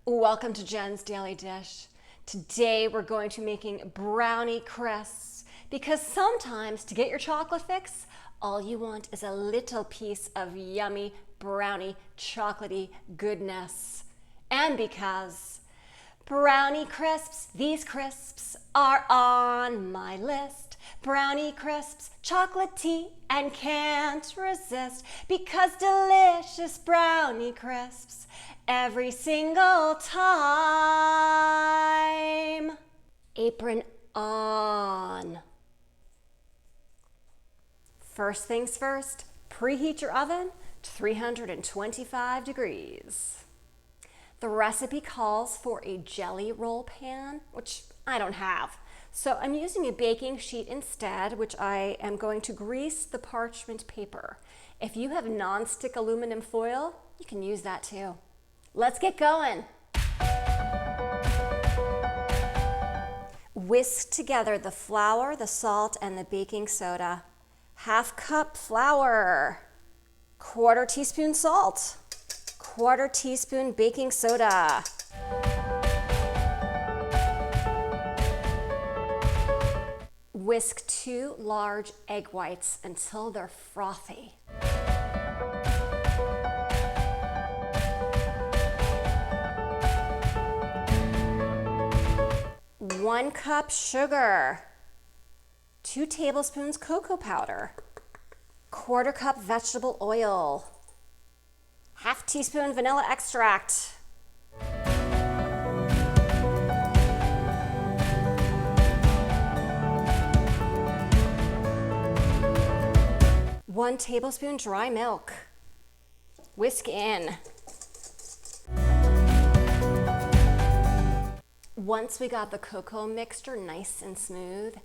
Welcome to Jen's Daily Dish. Today we're going to be making brownie crisps because sometimes to get your chocolate fix, all you want is a little piece of yummy brownie chocolatey goodness. And because brownie crisps, these crisps are on my list. Brownie crisps, chocolatey and can't resist because delicious brownie crisps every single time. Apron on. First things first, preheat your oven to 325 degrees. The recipe calls for a jelly roll pan, which I don't have. So I'm using a baking sheet instead, which I am going to grease the parchment paper. If you have non-stick aluminum foil, you can use that too. Let's get going. Whisk together the flour, the salt, and the baking soda. Half cup flour, quarter teaspoon salt, quarter teaspoon baking soda. Whisk 2 large egg whites until they're frothy. One cup sugar, 2 tablespoons cocoa powder, quarter cup vegetable oil, half teaspoon vanilla extract, 1 tablespoon dry milk. Whisk in. Once we got the cocoa mixture nice and smooth,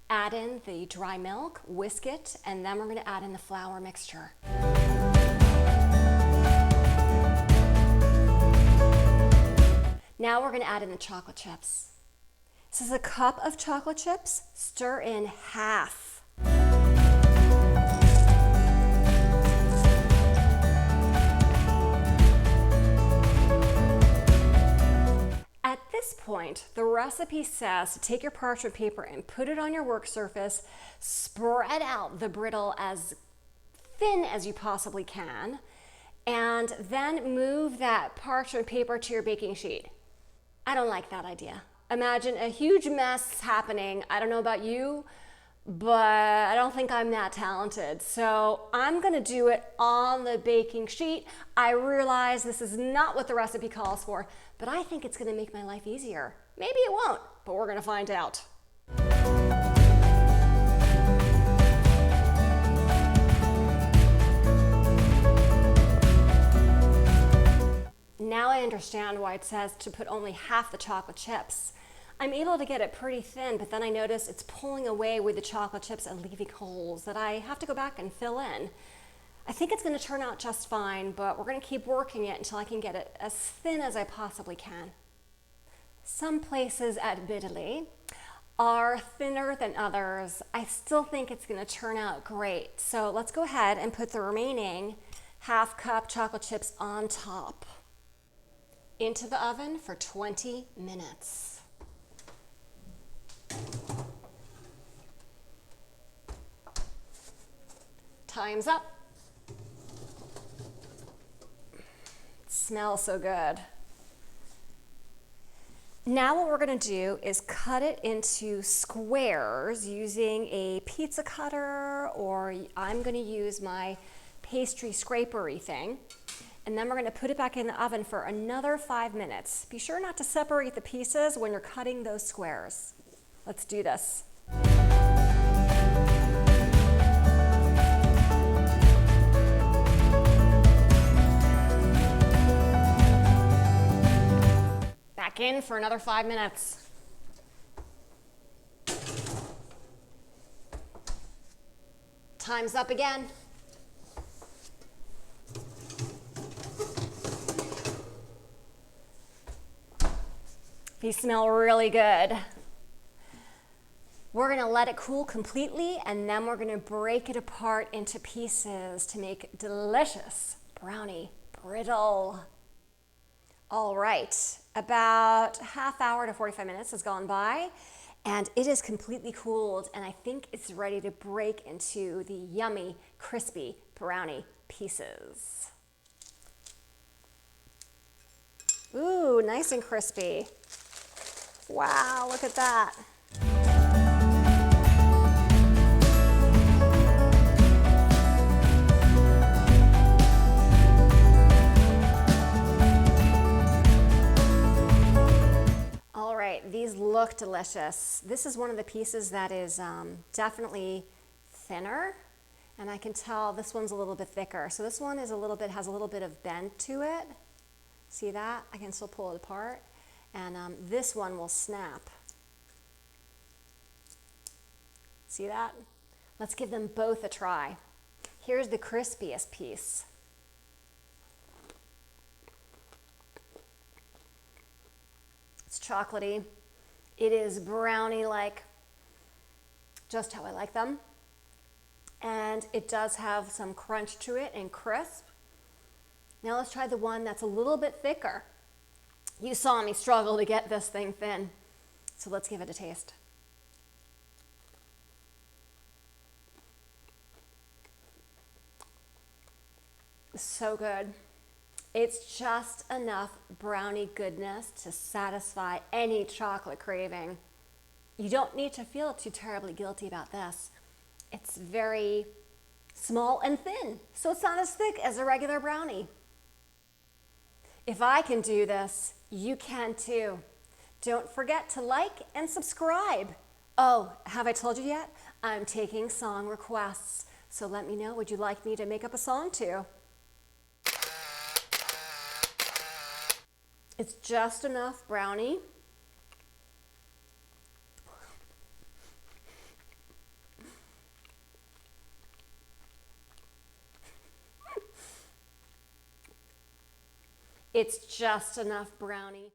add in the dry milk, whisk it, and then we're going to add in the flour mixture. Now we're going to add in the chocolate chips. This is a cup of chocolate chips. Stir in half. At this point, the recipe says to take your parchment paper and put it on your work surface, spread out the brittle as thin as you possibly can, and then move that parchment paper to your baking sheet. I don't like that idea. Imagine a huge mess happening. I don't know about you, but I don't think I'm that talented. So I'm gonna do it on the baking sheet. I realize this is not what the recipe calls for, but I think it's gonna make my life easier. Maybe it won't, but we're gonna find out. Now I understand why it says to put only half the chocolate chips. I'm able to get it pretty thin, but then I notice it's pulling away with the chocolate chips and leaving holes that I have to go back and fill in. I think it's going to turn out just fine, but we're going to keep working it until I can get it as thin as I possibly can. Some places admittedly are thinner than others. I still think it's going to turn out great. So let's go ahead and put the remaining half cup chocolate chips on top. Into the oven for 20 minutes. Time's up. It smells so good. Now what we're going to do is cut it into squares using a pizza cutter, or I'm going to use my pastry scrapery thing. And then we're going to put it back in the oven for another 5 minutes. Be sure not to separate the pieces when you're cutting those squares. Let's do this. Back in for another 5 minutes. Time's up again. These smell really good. We're gonna let it cool completely, and then we're gonna break it apart into pieces to make delicious brownie brittle. All right, about half hour to 45 minutes has gone by and it is completely cooled and I think it's ready to break into the yummy, crispy brownie pieces. Ooh, nice and crispy. Wow, look at that. All right, these look delicious. This is one of the pieces that is definitely thinner, and I can tell this one's a little bit thicker. So this one is has a little bit of bend to it. See that? I can still pull it apart. And this one will snap. See that? Let's give them both a try. Here's the crispiest piece. It's chocolatey. It is brownie-like, just how I like them. And it does have some crunch to it and crisp. Now let's try the one that's a little bit thicker. You saw me struggle to get this thing thin. So let's give it a taste. So good. It's just enough brownie goodness to satisfy any chocolate craving. You don't need to feel too terribly guilty about this. It's very small and thin, so it's not as thick as a regular brownie. If I can do this, you can too. Don't forget to like and subscribe. Oh, have I told you yet? I'm taking song requests, so let me know, would you like me to make up a song too? It's just enough brownie. It's just enough brownie.